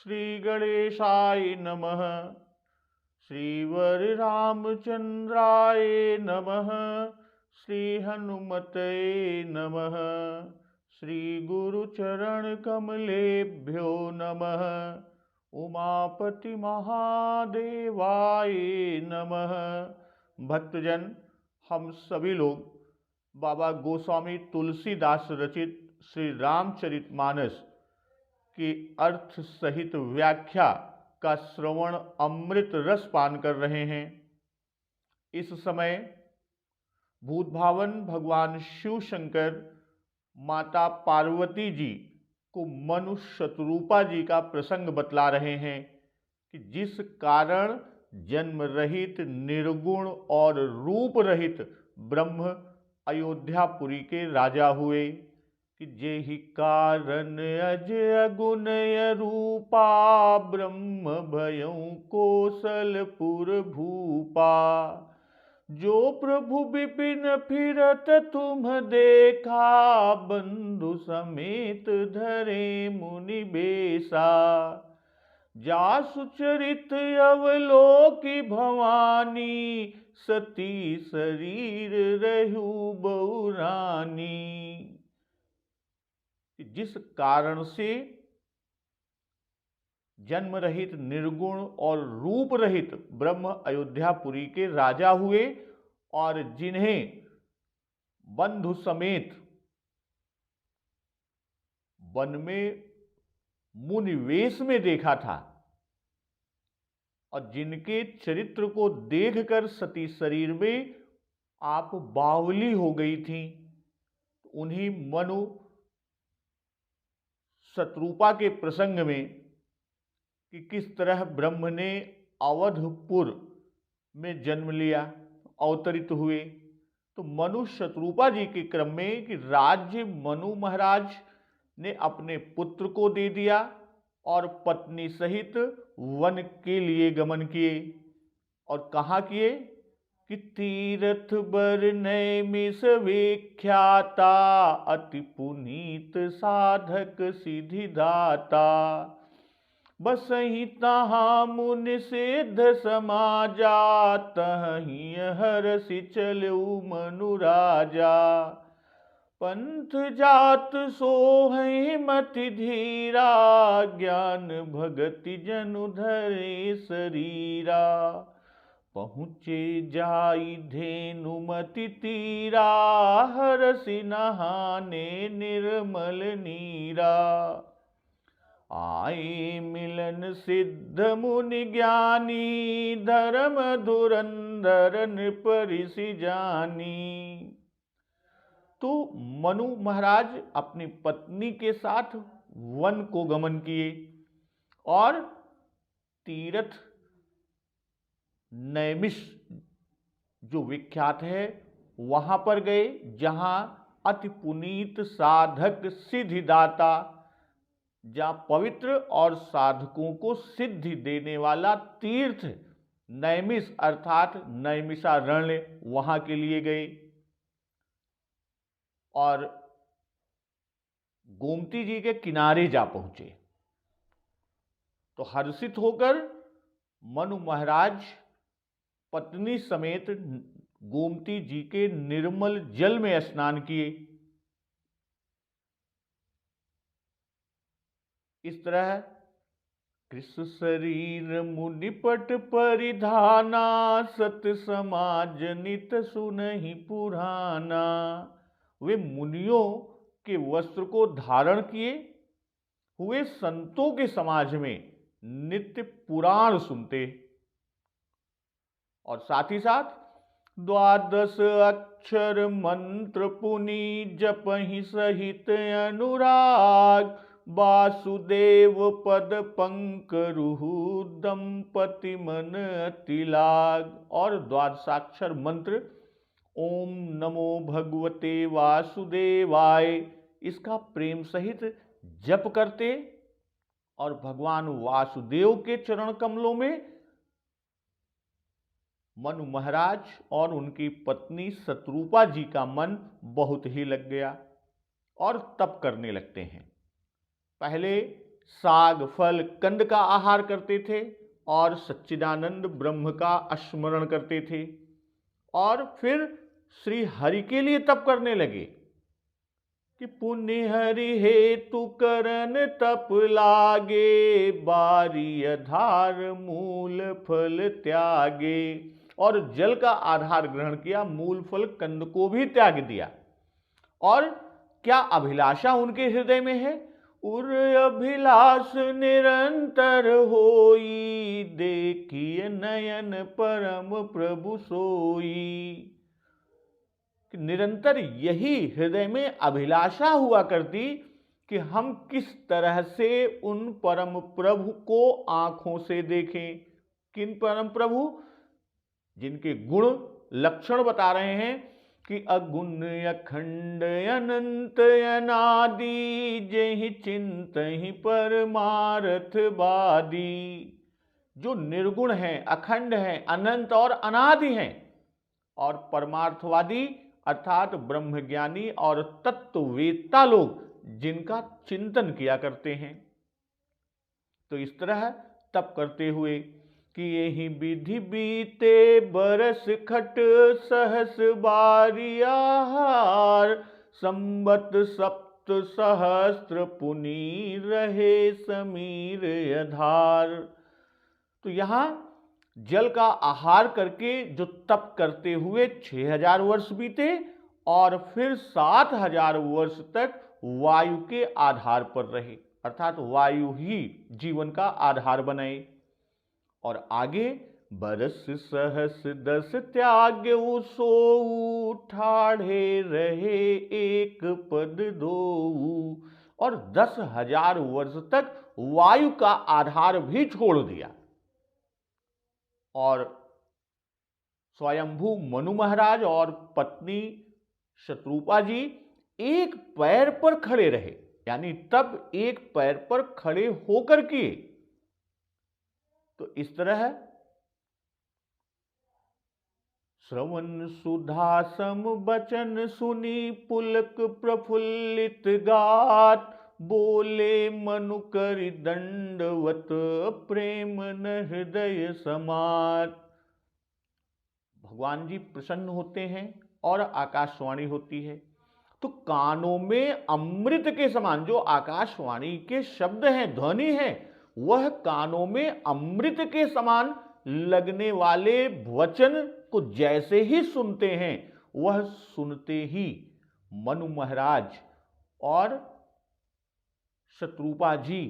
श्री गणेशाय नमः। श्री वररामचंद्राय नमः। श्री हनुमते नमः। श्री गुरुचरण कमलेभ्यो नमः। उमापति महादेवाय नमः। भक्तजन, हम सभी लोग बाबा गोस्वामी तुलसीदास रचित श्री रामचरितमानस की अर्थ सहित व्याख्या का श्रवण अमृत रस पान कर रहे हैं। इस समय भूत भावन भगवान शिव शंकर माता पार्वती जी को मनु शतरूपा जी का प्रसंग बतला रहे हैं कि जिस कारण जन्म रहित निर्गुण और रूप रहित ब्रह्म अयोध्यापुरी के राजा हुए कि जेहि कारण अजय गुणय रूपा ब्रह्म भयउ कोसलपुर भूपा। जो प्रभु विपिन फिरत तुम देखा बंधु समेत धरे मुनि बेसा। जासु चरित अवलोकि भवानी सती शरीर रहु बहुरानी। जिस कारण से जन्म रहित निर्गुण और रूप रहित ब्रह्म अयोध्यापुरी के राजा हुए और जिन्हें बंधु समेत वन में मुनि वेश में देखा था और जिनके चरित्र को देखकर सती शरीर में आप बावली हो गई थी, उन्हीं मनु शतरूपा के प्रसंग में कि किस तरह ब्रह्म ने अवधपुर में जन्म लिया, अवतरित हुए। तो मनु शतरूपा जी के क्रम में कि राज्य मनु महाराज ने अपने पुत्र को दे दिया और पत्नी सहित वन के लिए गमन किए। और कहाँ किए कि तीर्थ बर नैमिष विख्याता अति पुनीत साधक सिद्धि दाता। बसहि तहाँ मुनि सिद्ध समाजा तहीं हरषि चलऊ मनु राजा। पंथ जात सोहै मति धीरा ज्ञान भगति जनु धरे शरीरा। पहुँचे जाई धेनुमति तीरा हरषि नहाने निर्मल नीरा। आए मिलन सिद्ध मुनि ज्ञानी धर्म धुरंधर नृपऋषि जानी। तो मनु महाराज अपनी पत्नी के साथ वन को गमन किए और तीर्थ नैमिष जो विख्यात है वहां पर गए, जहां अति पुनीत साधक सिद्धिदाता, जहां पवित्र और साधकों को सिद्धि देने वाला तीर्थ नैमिष अर्थात नैमिषारण्य वहां के लिए गए। और गोमती जी के किनारे जा पहुंचे तो हर्षित होकर मनु महाराज पत्नी समेत गोमती जी के निर्मल जल में स्नान किए। इस तरह कृष्ण शरीर मुनिपट परिधाना सत समाज नित सुनहि पुराना। वे मुनियों के वस्त्र को धारण किए हुए संतों के समाज में नित्य पुराण सुनते और साथ ही साथ 12 अक्षर मंत्र पुनि जपहि सहित अनुराग। वासुदेव पद पंकरुहु दंपति मन अति लाग। और 12 मंत्र ओम नमो भगवते वासुदेवाय इसका प्रेम सहित जप करते और भगवान वासुदेव के चरण कमलों में मनु महाराज और उनकी पत्नी शतरूपा जी का मन बहुत ही लग गया और तप करने लगते हैं। पहले साग फल कंद का आहार करते थे और सच्चिदानंद ब्रह्म का स्मरण करते थे और फिर श्री हरि के लिए तप करने लगे कि पुण्य हरि हेतु करन तप लागे, बारी आधार मूल फल त्यागे। और जल का आधार ग्रहण किया, मूल फल कंद को भी त्याग दिया। और क्या अभिलाषा उनके हृदय में है? उर अभिलाष निरंतर होई, देखिए नयन परम प्रभु सोई। निरंतर यही हृदय में अभिलाषा हुआ करती कि हम किस तरह से उन परम प्रभु को आंखों से देखें। किन परम प्रभु? जिनके गुण लक्षण बता रहे हैं कि अगुण अखंड अनंत अनादि, जेहि चिंतहि परमार्थ वादी। जो निर्गुण हैं, अखंड हैं, अनंत और अनादि हैं, और परमार्थवादी अर्थात ब्रह्मज्ञानी और तत्ववेत्ता लोग जिनका चिंतन किया करते हैं। तो इस तरह तप करते हुए कि यही विधि बीते बरस खट, सहस बारी आहार, संबत सप्त सहस्त्र पुनी रहे समीर आधार। तो यहां जल का आहार करके जो तप करते हुए 6000 वर्ष बीते और फिर 7000 वर्ष तक वायु के आधार पर रहे, अर्थात वायु ही जीवन का आधार बनाए। और आगे बरस सहस दस त्याग्यु, सोऊ ठाढ़े रहे एक पद दोऊ। और 10,000 वर्ष तक वायु का आधार भी छोड़ दिया और स्वयंभू मनु महाराज और पत्नी शत्रुपा जी एक पैर पर खड़े रहे, यानी तब एक पैर पर खड़े होकर किए। तो इस तरह श्रवण सुधा सम बचन सुनी, पुलक प्रफुल्लित गात, बोले मनु करि दंडवत, प्रेम न हृदय समात। भगवान जी प्रसन्न होते हैं और आकाशवाणी होती है, तो कानों में अमृत के समान जो आकाशवाणी के शब्द हैं, ध्वनि है, वह कानों में अमृत के समान लगने वाले वचन को जैसे ही सुनते हैं, वह सुनते ही मनु महाराज और शत्रुपा जी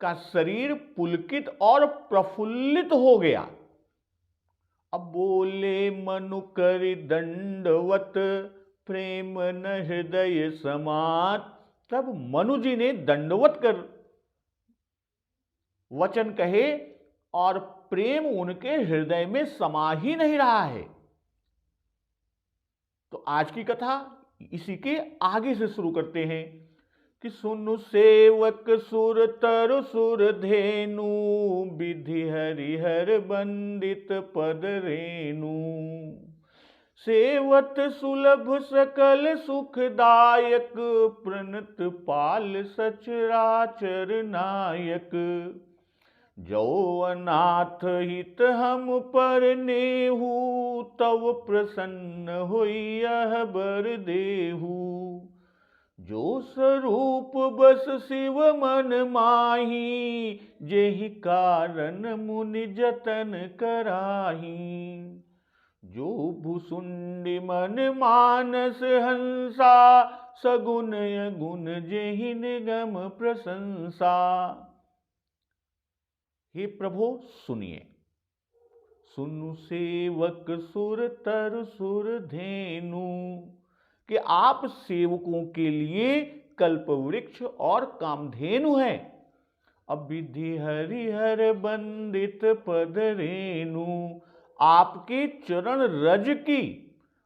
का शरीर पुलकित और प्रफुल्लित हो गया। अब बोले मनु करि दंडवत, प्रेम न हृदय समात। तब मनु जी ने दंडवत कर वचन कहे और प्रेम उनके हृदय में समा ही नहीं रहा है। तो आज की कथा इसी के आगे से शुरू करते हैं कि सुनु सेवक सुर तरु सुर धेनु, विधि हरिहर बंदित पद रेणु। सेवत सुलभ सकल सुखदायक, प्रणत पाल सचराचर नायक। जो अनाथ हित हम पर नेहु, तव प्रसन्न होइह बर देहु। जो स्वरूप बस शिव मन माही, जेहि कारण मुनि जतन कराही। जो भुसुंडी मन मानस हंसा, सगुन गुण जेहि निगम प्रशंसा। हे प्रभु सुनिए, सुनु सेवक सुर तर सुर धेनु, कि आप सेवकों के लिए कल्प वृक्ष और कामधेनु हैं। अब विधि हरिहर बंदित पद रेणु, आपके चरण रज की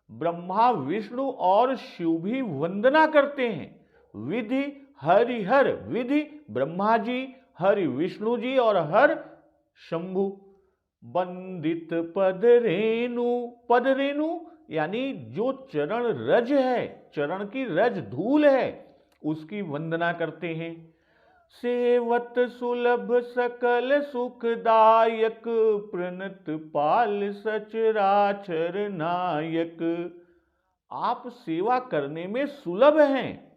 ब्रह्मा विष्णु और शिव भी वंदना करते हैं। विधि हरिहर, विधि ब्रह्मा जी, हरि विष्णु जी और हर शंभु। बंदित पद रेणु, पद रेणु यानी जो चरण रज है, चरण की रज धूल है, उसकी वंदना करते हैं। सेवत सुलभ सकल सुखदायक, प्रणत पाल सचराचर नायक। आप सेवा करने में सुलभ हैं,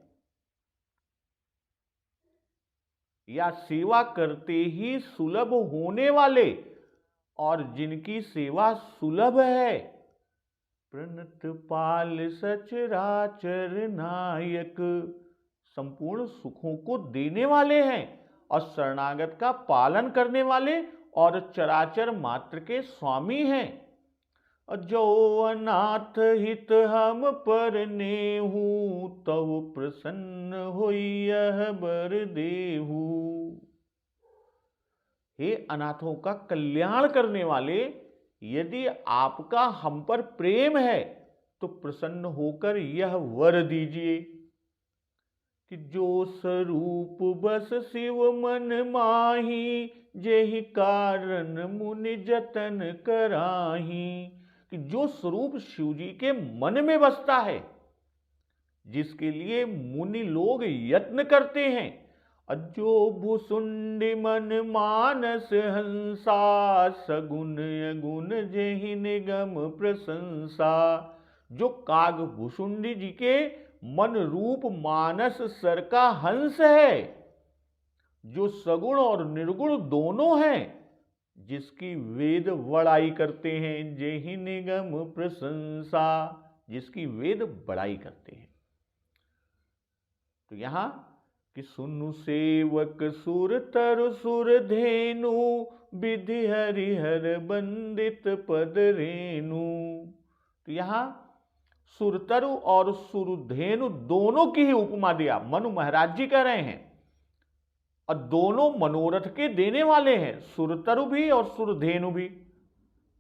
या सेवा करते ही सुलभ होने वाले, और जिनकी सेवा सुलभ है, प्रणत पाल सचराचर नायक, संपूर्ण सुखों को देने वाले हैं और शरणागत का पालन करने वाले और चराचर मात्र के स्वामी हैं। जो अनाथ हित हम पर नेहू, तव प्रसन्न होई यह बर देहू। हे अनाथों का कल्याण करने वाले, यदि आपका हम पर प्रेम है तो प्रसन्न होकर यह वर दीजिए कि जो स्वरूप बस शिव मन माही, जेहि कारण मुनि जतन कराही। कि जो स्वरूप शिव जी के मन में बसता है, जिसके लिए मुनि लोग यत्न करते हैं, जो भुसुंडी मन मानस हंसा, सगुन अगुण जेहि निगम प्रशंसा। जो काग भुसुंडी जी के मन रूप मानस सर का हंस है, जो सगुण और निर्गुण दोनों हैं, जिसकी वेद बड़ाई करते हैं, जेहि निगम प्रशंसा, जिसकी वेद बड़ाई करते हैं। तो यहां कि सुनु सेवक सुर तरु सुर धेनु, विधि हरिहर बंदित पद रेणु। तो यहां सुरतरु और सुरधेनु दोनों की ही उपमा दिया। मनु महाराज जी कह रहे हैं, और दोनों मनोरथ के देने वाले हैं, सुरतरु भी और सुरधेनु भी।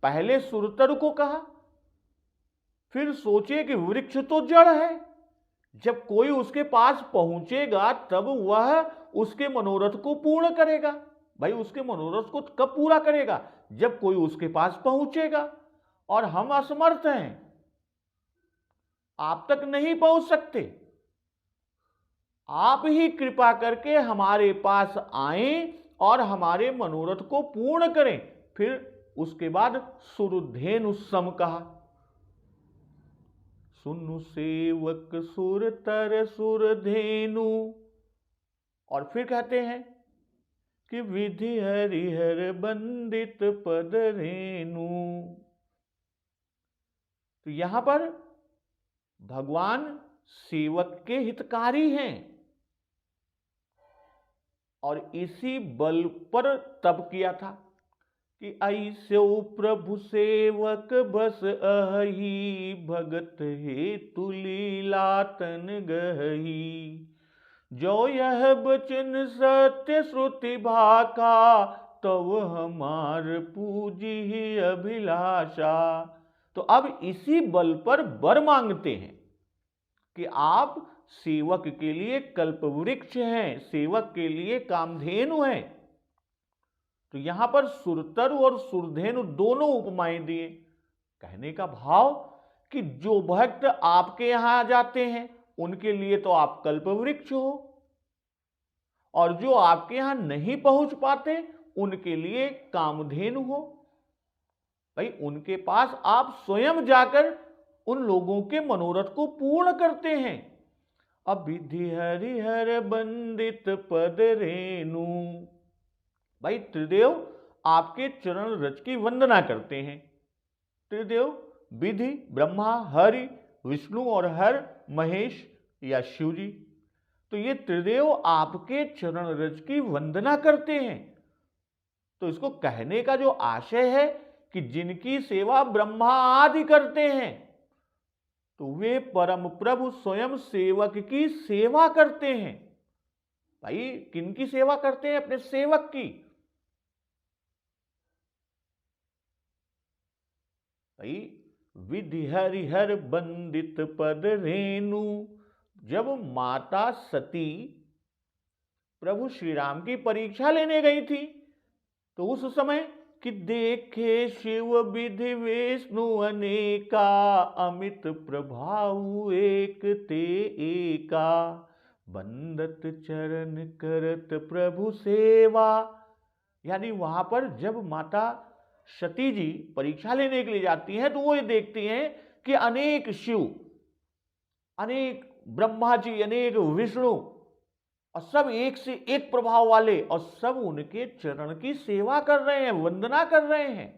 पहले सुरतरु को कहा, फिर सोचे कि वृक्ष तो जड़ है, जब कोई उसके पास पहुंचेगा तब वह उसके मनोरथ को पूर्ण करेगा। भाई उसके मनोरथ को कब पूरा करेगा? जब कोई उसके पास पहुंचेगा, और हम असमर्थ हैं, आप तक नहीं पहुंच सकते। आप ही कृपा करके हमारे पास आए और हमारे मनोरथ को पूर्ण करें। फिर उसके बाद सुरधेनु सम कहा, सुनु सेवक सुर तर सुरधेनु। और फिर कहते हैं कि विधि हरिहर बंदित पद रेणु। तो यहां पर भगवान सेवक के हितकारी हैं, और इसी बल पर तब किया था कि ऐसे प्रभु सेवक बस अहि, भगत हेतु लीला तन गही। जो यह बचन सत्य श्रुति भाका, तव हमार पूजी अभिलाषा। तो अब इसी बल पर वर मांगते हैं कि आप सेवक के लिए कल्पवृक्ष हैं, सेवक के लिए कामधेनु हैं। तो यहां पर सुरतरु और सुरधेनु दोनों उपमाएं दिए। कहने का भाव कि जो भक्त आपके यहां आ जाते हैं उनके लिए तो आप कल्पवृक्ष हो, और जो आपके यहां नहीं पहुंच पाते उनके लिए कामधेनु हो। भाई उनके पास आप स्वयं जाकर उन लोगों के मनोरथ को पूर्ण करते हैं। अब विधि हरिहर बंदित पद रेणु। भाई त्रिदेव आपके चरण रज की वंदना करते हैं। त्रिदेव विधि ब्रह्मा, हरि, विष्णु और हर महेश या शिव जी, तो ये त्रिदेव आपके चरण रज की वंदना करते हैं। तो इसको कहने का जो आशय है कि जिनकी सेवा ब्रह्मा आदि करते हैं, तो वे परम प्रभु स्वयं सेवक की सेवा करते हैं। भाई किनकी सेवा करते हैं? अपने सेवक की। भाई विधि हरिहर बंदित पद रेणु। जब माता सती प्रभु श्री राम की परीक्षा लेने गई थी, तो उस समय कि देखे शिव विधि विष्णु अनेका, अमित प्रभाव एक ते एका। बंदत चरण करत प्रभु सेवा। यानी वहां पर जब माता सती जी परीक्षा लेने के लिए जाती हैं तो वो ये देखती हैं कि अनेक शिव, अनेक ब्रह्मा जी, अनेक विष्णु, और सब एक से एक प्रभाव वाले, और सब उनके चरण की सेवा कर रहे हैं, वंदना कर रहे हैं।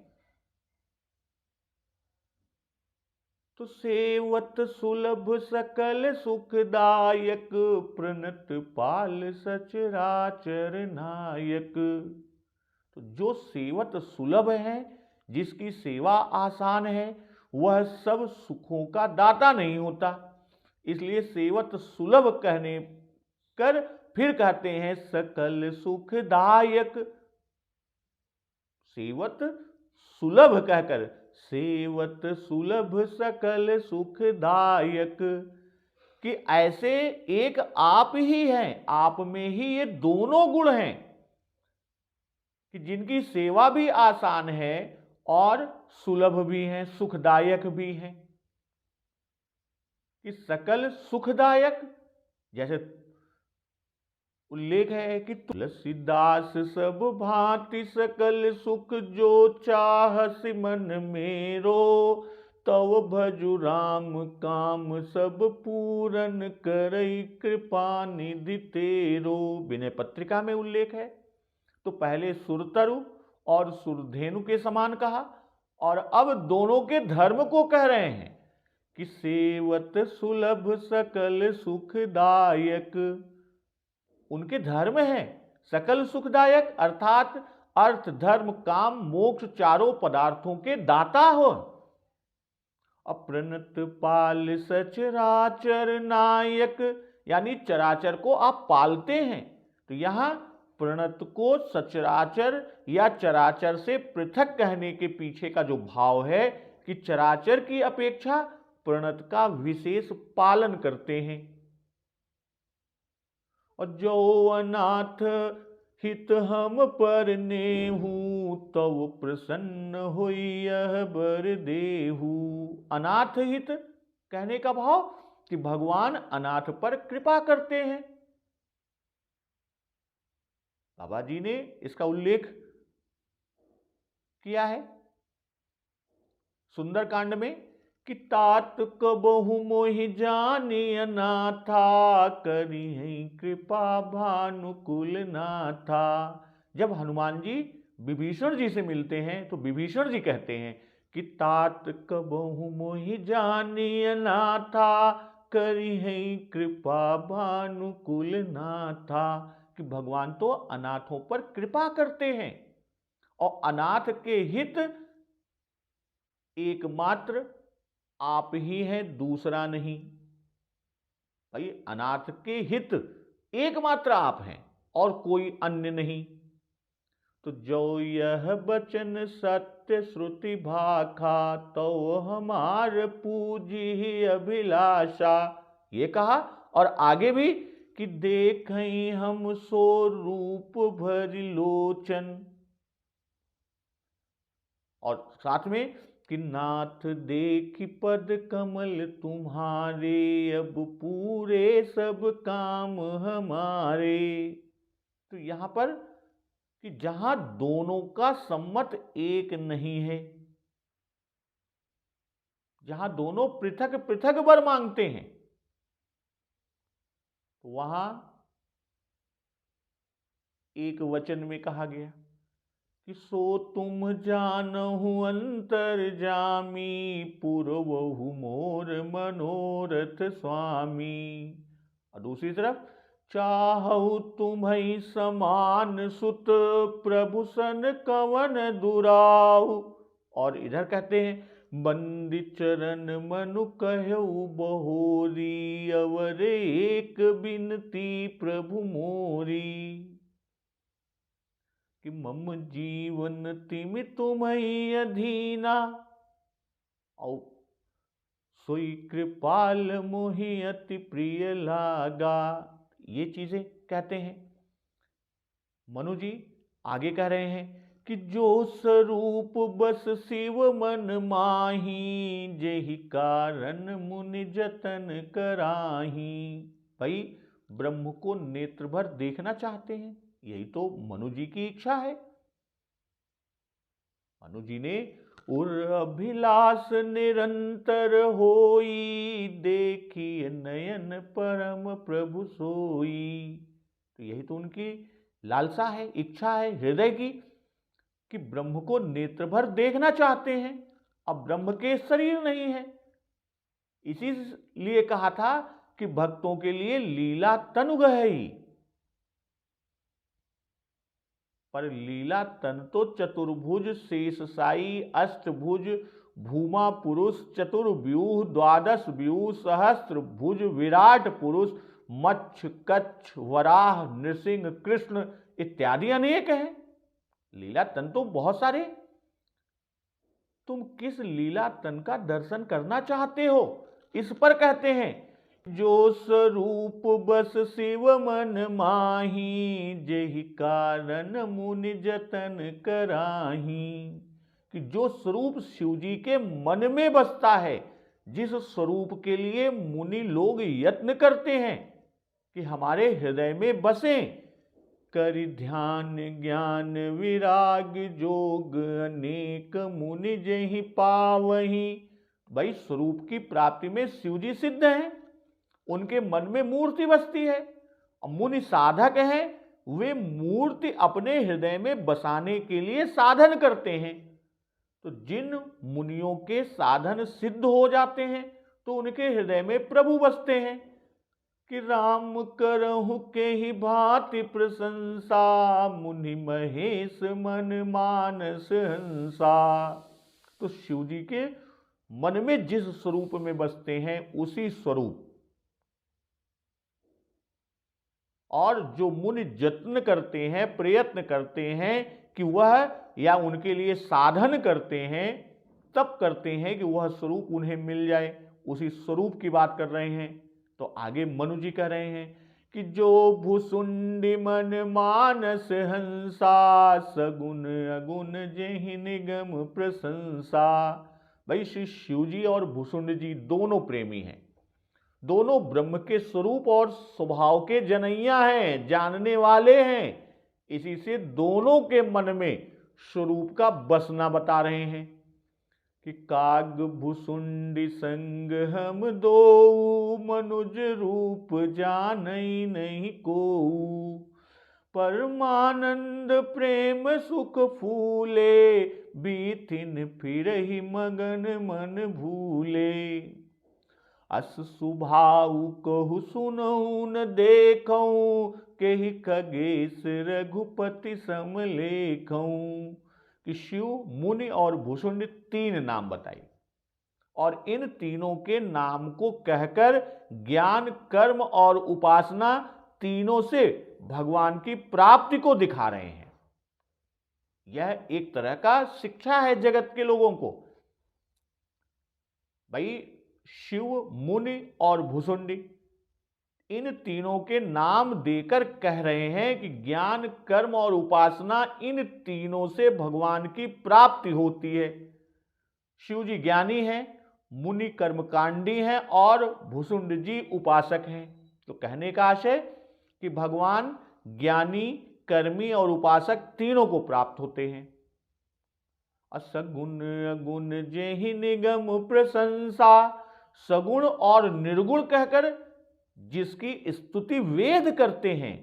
तो सेवत सुलभ सकल सुखदायक, प्रणत पाल सचराचर नायक। तो जो सेवत सुलभ है, जिसकी सेवा आसान है, वह सब सुखों का दाता नहीं होता। इसलिए सेवत सुलभ कहने कर फिर कहते हैं सकल सुखदायक। सेवत सुलभ कहकर सेवत सुलभ सकल सुखदायक, कि ऐसे एक आप ही हैं, आप में ही ये दोनों गुण हैं कि जिनकी सेवा भी आसान है और सुलभ भी है, सुखदायक भी है। कि सकल सुखदायक, जैसे उल्लेख है कि तुलसीदास सब भांति सकल सुख, जो चाहस मन मेरो, तव भजु राम काम सब पूरन करई, कृपा निधि तेरो। विनय पत्रिका में उल्लेख है। तो पहले सुरतरु और सुरधेनु के समान कहा, और अब दोनों के धर्म को कह रहे हैं कि सेवत सुलभ सकल सुखदायक। उनके धर्म है सकल सुखदायक, अर्थात अर्थ धर्म काम मोक्ष चारों पदार्थों के दाता हो। अप्रणत पाल सचराचर नायक, यानी चराचर को आप पालते हैं। तो यहां प्रणत को सचराचर या चराचर से पृथक कहने के पीछे का जो भाव है कि चराचर की अपेक्षा प्रणत का विशेष पालन करते हैं। और जो अनाथ हित हम पर नेहू, तव प्रसन्न होई यह बर देहू। अनाथ हित कहने का भाव कि भगवान अनाथ पर कृपा करते हैं। बाबा जी ने इसका उल्लेख किया है सुंदरकांड में कि तात कबहु मोहि जानी अनाथा, करी है कृपा भानुकुल नाथा। जब हनुमान जी विभीषण जी से मिलते हैं तो विभीषण जी कहते हैं कि तात कबहु मोहि जानी अनाथा, करी है कृपा भानुकुल नाथा। कि भगवान तो अनाथों पर कृपा करते हैं, और अनाथ के हित एकमात्र आप ही हैं, दूसरा नहीं। भाई अनाथ के हित एकमात्र आप हैं और कोई अन्य नहीं। तो जो यह बचन सत्य श्रुति भाखा, तो हमार पूजी अभिलाषा। ये कहा, और आगे भी कि देखें हम सो रूप भरि लोचन, और साथ में कि नाथ देखि पद कमल तुम्हारे, अब पूरे सब काम हमारे। तो यहां पर कि जहां दोनों का सम्मत एक नहीं है, जहां दोनों पृथक पृथक वर मांगते हैं, तो वहां एक वचन में कहा गया कि सो तुम जानहु अंतर्जामी, पुरवहु मोर मनोरथ स्वामी। और दूसरी तरफ चाहु तुम्हि समान सुत, प्रभु सन कवन दुराऊ। और इधर कहते हैं बंदी चरण मनु कहु बहोरी, अवर एक बिनती प्रभु मोरी। कि मम जीवन तिमि तुम्हि अधीना, और सोई कृपाल मोहि अति प्रिय लागा। ये चीजें कहते हैं। मनु जी आगे कह रहे हैं कि जो स्वरूप बस शिव मन माही, जेहि कारण मुनि जतन कराही। भाई ब्रह्म को नेत्र भर देखना चाहते हैं। यही तो मनु जी की इच्छा है। मनु जी ने उर अभिलाष निरंतर होई, देखिए नयन परम प्रभु सोई। तो यही तो उनकी लालसा है, इच्छा है हृदय की, कि ब्रह्म को नेत्र भर देखना चाहते हैं। अब ब्रह्म के शरीर नहीं है, इसीलिए कहा था कि भक्तों के लिए लीला तनुगहई। पर लीला तन तो चतुर्भुज शेषशायी अष्टभुज भूमा पुरुष चतुर्व्यूह द्वादश व्यूह सहस्त्र भुज विराट पुरुष मच्छ कच्छ वराह नृसिंह कृष्ण इत्यादि अनेक हैं। लीला तन तो बहुत सारे। तुम किस लीला तन का दर्शन करना चाहते हो, इस पर कहते हैं जो स्वरूप बस शिव मन माही, जेहि कारण मुनि जतन कराही। कि जो स्वरूप शिव जी के मन में बसता है, जिस स्वरूप के लिए मुनि लोग यत्न करते हैं कि हमारे हृदय में बसे, कर ध्यान ज्ञान विराग जोग अनेक मुनि जेहि पावही। भाई स्वरूप की प्राप्ति में शिव जी सिद्ध हैं, उनके मन में मूर्ति बसती है। मुनि साधक हैं, वे मूर्ति अपने हृदय में बसाने के लिए साधन करते हैं। तो जिन मुनियों के साधन सिद्ध हो जाते हैं तो उनके हृदय में प्रभु बसते हैं कि राम करहु के ही भांति प्रशंसा, मुनि महेश मन मानस हंसा। तो शिव जी के मन में जिस स्वरूप में बसते हैं उसी स्वरूप, और जो मुनि जत्न करते हैं प्रयत्न करते हैं कि वह, या उनके लिए साधन करते हैं, तब करते हैं कि वह स्वरूप उन्हें मिल जाए, उसी स्वरूप की बात कर रहे हैं। तो आगे मनु जी कह रहे हैं कि जो भुसुंडी मन मानस हंसा, सगुन अगुण जेहि निगम प्रशंसा। भाई श्री शिव जी और भुसुंड जी दोनों प्रेमी हैं, दोनों ब्रह्म के स्वरूप और स्वभाव के जनैया हैं, जानने वाले हैं। इसी से दोनों के मन में स्वरूप का बसना बता रहे हैं कि काग भुसुंडी संग हम दो, मनुज रूप जानई नहीं को। परमानंद प्रेम सुख फूले, बीथिन फिर ही मगन मन भूले। अस सुभाऊ कहु सुनऊ न देखऊं, केहि खगेश रघुपति समलेखऊं। कि शिव मुनि और भुसुंड तीन नाम बताई, और इन तीनों के नाम को कहकर ज्ञान कर्म और उपासना तीनों से भगवान की प्राप्ति को दिखा रहे हैं। यह एक तरह का शिक्षा है जगत के लोगों को। भाई शिव मुनि और भुसुंडी इन तीनों के नाम देकर कह रहे हैं कि ज्ञान कर्म और उपासना इन तीनों से भगवान की प्राप्ति होती है। शिव जी ज्ञानी हैं, मुनि कर्मकांडी हैं और भुसुंड जी उपासक हैं। तो कहने का आशय कि भगवान ज्ञानी कर्मी और उपासक तीनों को प्राप्त होते हैं। असगुण अगुण जेहि निगम प्रशंसा, सगुण और निर्गुण कहकर जिसकी स्तुति वेद करते हैं।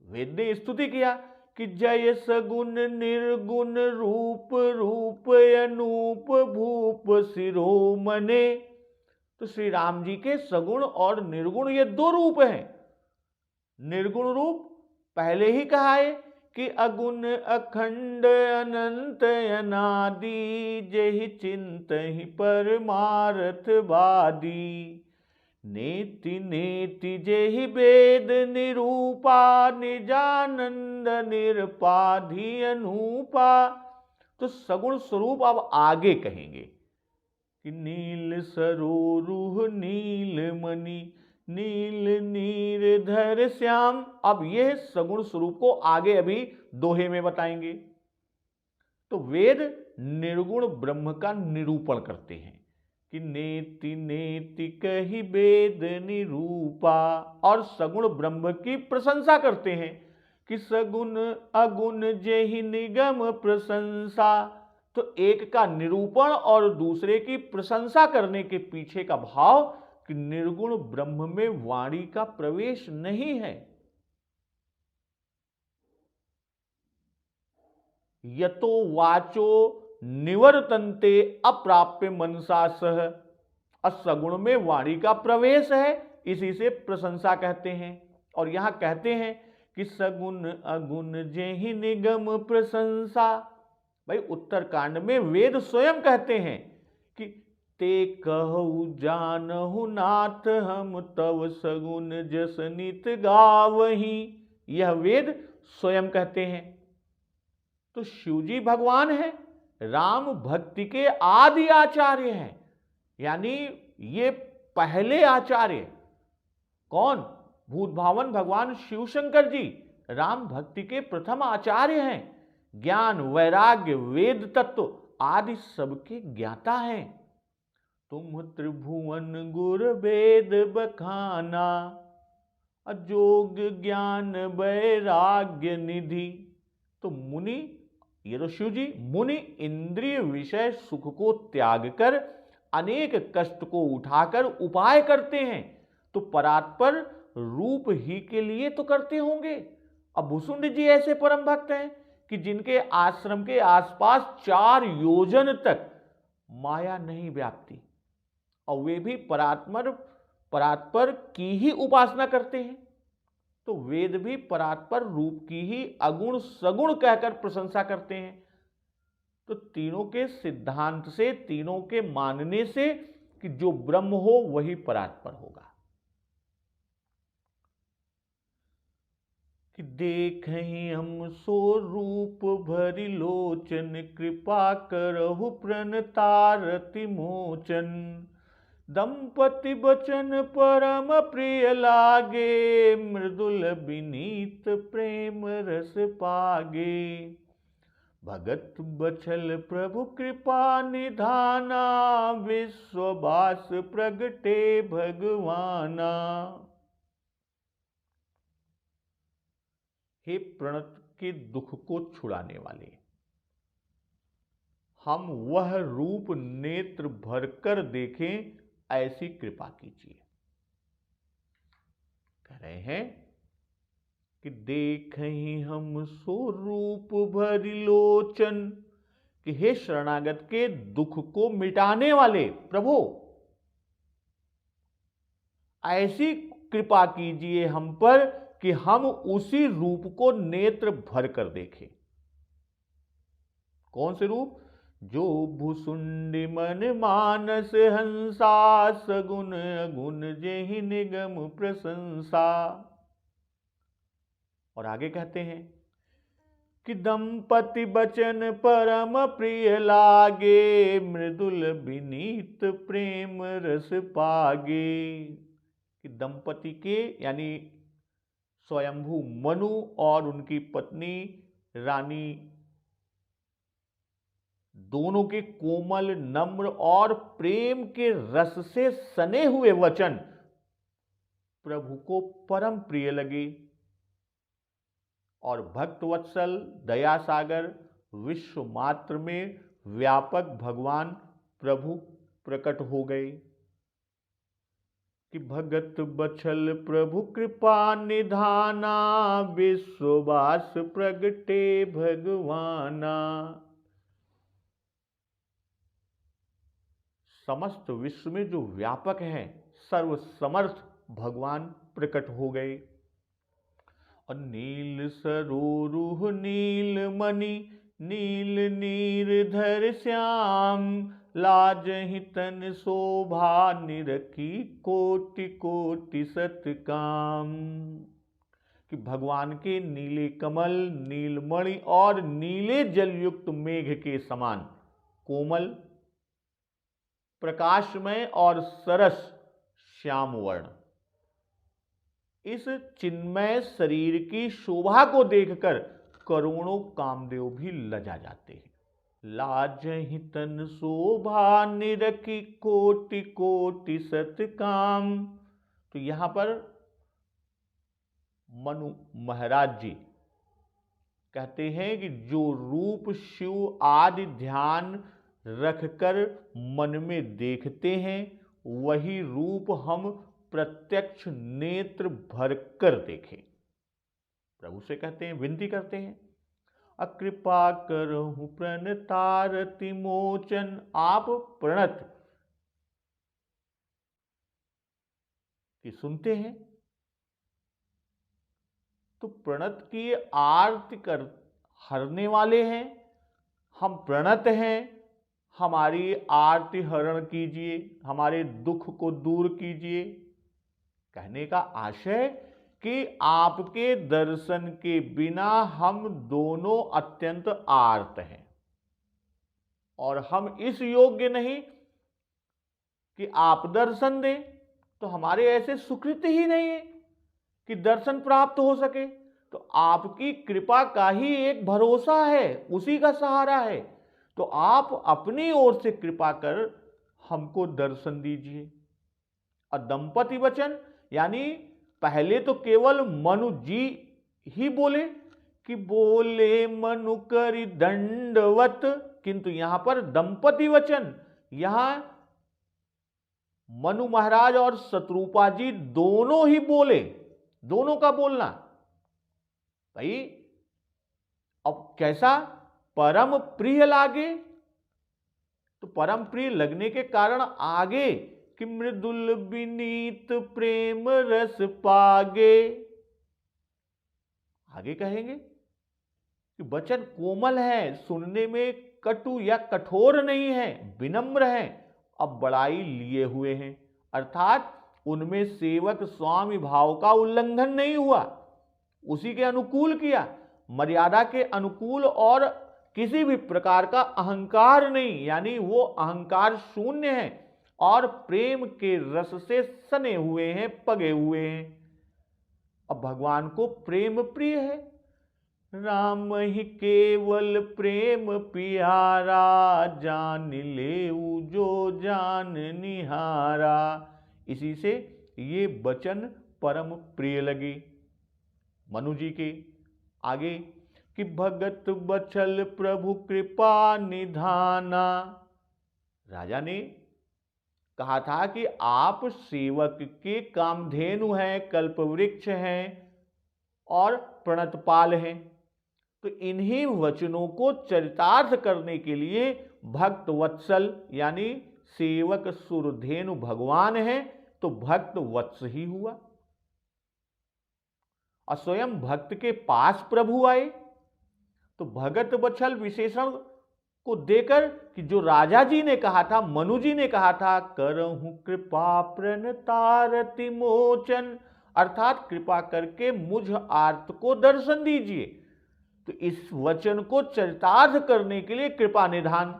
वेद ने स्तुति किया कि जय सगुण निर्गुण रूप रूप अनूप भूप शिरोमणे। तो श्री राम जी के सगुण और निर्गुण ये दो रूप हैं। निर्गुण रूप पहले ही कहा है कि अगुण अखंड अनंत अनादि, जेहि चिंतहि परमार्थवादी। नेति नेति जेहि वेद निरूपा, निजानंद निरपाधि अनूपा। तो सगुण स्वरूप अब आगे कहेंगे कि नील सरोरुह नीलमणि, नील नीरधर श्याम। अब यह सगुण स्वरूप को आगे अभी दोहे में बताएंगे। तो वेद निर्गुण ब्रह्म का निरूपण करते हैं कि नेति नेति कही वेद निरूपा, और सगुण ब्रह्म की प्रशंसा करते हैं कि सगुण अगुण जेहि निगम प्रशंसा। तो एक का निरूपण और दूसरे की प्रशंसा करने के पीछे का भाव कि निर्गुण ब्रह्म में वाणी का प्रवेश नहीं है। यतो वाचो निवर्तन्ते अप्राप्य मनसा सह, असगुण में वाणी का प्रवेश है, इसी से प्रशंसा कहते हैं। और यहां कहते हैं कि सगुण अगुण जेहि निगम प्रशंसा। भाई उत्तरकांड में वेद स्वयं कहते हैं कि ते कहु जानहु नाथ हम तव सगुण जस नित गावही। यह वेद स्वयं कहते हैं। तो शिवजी भगवान है, राम भक्ति के आदि आचार्य हैं, यानी ये पहले आचार्य कौन? भूत भावन भगवान शिव शंकर जी राम भक्ति के प्रथम आचार्य हैं। ज्ञान वैराग्य वेद तत्व आदि सबके ज्ञाता हैं। तुम त्रिभुवन गुर वेद बखाना, अजोग ज्ञान वैराग्य निधि। तो मुनि, ये तो शिव जी मुनि इंद्रिय विषय सुख को त्याग कर अनेक कष्ट को उठाकर उपाय करते हैं, तो परात्पर रूप ही के लिए तो करते होंगे। अब भुसुंड जी ऐसे परम भक्त हैं कि जिनके आश्रम के आसपास 4 योजन तक माया नहीं व्याप्ति, और वे भी परात्पर की ही उपासना करते हैं। तो वेद भी परात्पर रूप की ही अगुण सगुण कहकर प्रशंसा करते हैं। तो तीनों के सिद्धांत से, तीनों के मानने से कि जो ब्रह्म हो वही परात्पर होगा। कि देखें हम सो रूप भरि लोचन, कृपा करहु प्रणतारति मोचन। दंपति बचन परम प्रिय लागे, मृदुल विनीत प्रेम रस पागे। भगत बछल प्रभु कृपा निधाना, विश्ववास प्रगटे भगवाना। हे प्रणत के दुख को छुड़ाने वाले, हम वह रूप नेत्र भरकर देखें ऐसी कृपा कीजिए। कह रहे हैं कि देखें हम सो रूप भरि लोचन, कि हे शरणागत के दुख को मिटाने वाले प्रभु, ऐसी कृपा कीजिए हम पर कि हम उसी रूप को नेत्र भर कर देखें। कौन से रूप? जो भुसुंडी मन मानस हंसा, सगुण अगुण जेहि निगम प्रशंसा। और आगे कहते हैं कि दंपति बचन परम प्रिय लागे, मृदुल विनीत प्रेम रस पागे। कि दंपति के यानी स्वयंभू मनु और उनकी पत्नी रानी, दोनों के कोमल नम्र और प्रेम के रस से सने हुए वचन प्रभु को परम प्रिय लगे। और भक्त वत्सल दया सागर विश्व मात्र में व्यापक भगवान प्रभु प्रकट हो गए। कि भगत बछल प्रभु कृपा निधाना, विश्ववास प्रगटे भगवाना। समस्त विश्व में जो व्यापक है, सर्व समर्थ भगवान प्रकट हो गए। और नील सरोरुह नील मणि, नील नीरधर श्याम। लाजहि तन शोभा निरखी, कोटि कोटि सतकाम। कि भगवान के नीले कमल, नीलमणि और नीले जलयुक्त मेघ के समान कोमल, प्रकाशमय और सरस श्याम वर्ण, इस चिन्मय शरीर की शोभा को देखकर करोड़ों कामदेव भी लजा जाते हैं। लाजहि तन शोभा निरखी कोटि कोटि सतकाम। तो यहां पर मनु महाराज जी कहते हैं कि जो रूप शिव आदि ध्यान रखकर मन में देखते हैं वही रूप हम प्रत्यक्ष नेत्र भर कर देखें। प्रभु से कहते हैं, विनती करते हैं, अकृपा करहु प्रणतारति मोचन। आप प्रणत की सुनते हैं तो प्रणत की आरती कर हरने वाले हैं। हम प्रणत हैं, हमारी आरती हरण कीजिए, हमारे दुख को दूर कीजिए। कहने का आशय कि आपके दर्शन के बिना हम दोनों अत्यंत आर्त हैं और हम इस योग्य नहीं कि आप दर्शन दें। तो हमारे ऐसे सुकृत ही नहीं है कि दर्शन प्राप्त हो सके। तो आपकी कृपा का ही एक भरोसा है, उसी का सहारा है। तो आप अपनी ओर से कृपा कर हमको दर्शन दीजिए। और दंपति वचन यानी पहले तो केवल मनु जी ही बोले कि बोले मनु करि दंडवत, किंतु यहां पर दंपति वचन, यहां मनु महाराज और शत्रुपा जी दोनों ही बोले, दोनों का बोलना। भाई अब कैसा परम प्रिय लागे, तो परम प्रिय लगने के कारण आगे कि मृदुल विनीत प्रेम रस पागे। आगे कहेंगे कि वचन कोमल है, सुनने में कटु या कठोर नहीं है, विनम्र है, अब बड़ाई लिए हुए हैं। अर्थात उनमें सेवक स्वामी भाव का उल्लंघन नहीं हुआ, उसी के अनुकूल किया, मर्यादा के अनुकूल, और किसी भी प्रकार का अहंकार नहीं, यानी वो अहंकार शून्य है और प्रेम के रस से सने हुए हैं, पगे हुए हैं। अब भगवान को प्रेम प्रिय है। राम ही केवल प्रेम पियारा, जान लेऊ जो जान निहारा। इसी से ये वचन परम प्रिय लगे मनु जी के। आगे कि भगत बचल प्रभु कृपा निधाना। राजा ने कहा था कि आप सेवक के कामधेनु हैं, कल्पवृक्ष हैं और प्रणतपाल हैं। तो इन्हीं वचनों को चरितार्थ करने के लिए भक्त वत्सल यानी सेवक सुरधेनु भगवान है, तो भक्त वत्स ही हुआ। और स्वयं भक्त के पास प्रभु आए, तो भगत वत्सल विशेषण को देकर कि जो राजा जी ने कहा था, मनु जी ने कहा था, करहु कृपा प्रणतारति मोचन, अर्थात कृपा करके मुझ आर्त को दर्शन दीजिए। तो इस वचन को चरितार्थ करने के लिए कृपा निधान।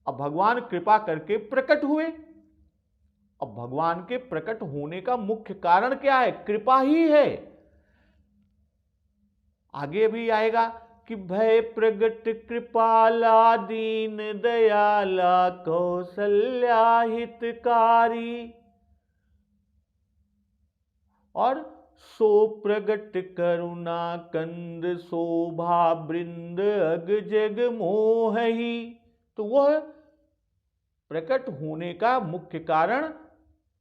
अब भगवान कृपा करके प्रकट हुए। अब भगवान के प्रकट होने का मुख्य कारण क्या है? कृपा ही है। आगे भी आएगा कि भय प्रगट कृपाला दीन दयाला कौशल्या हितकारी, और सो प्रगट करुणा कंद शोभा बृंद अग जग मोहि। तो वह प्रकट होने का मुख्य कारण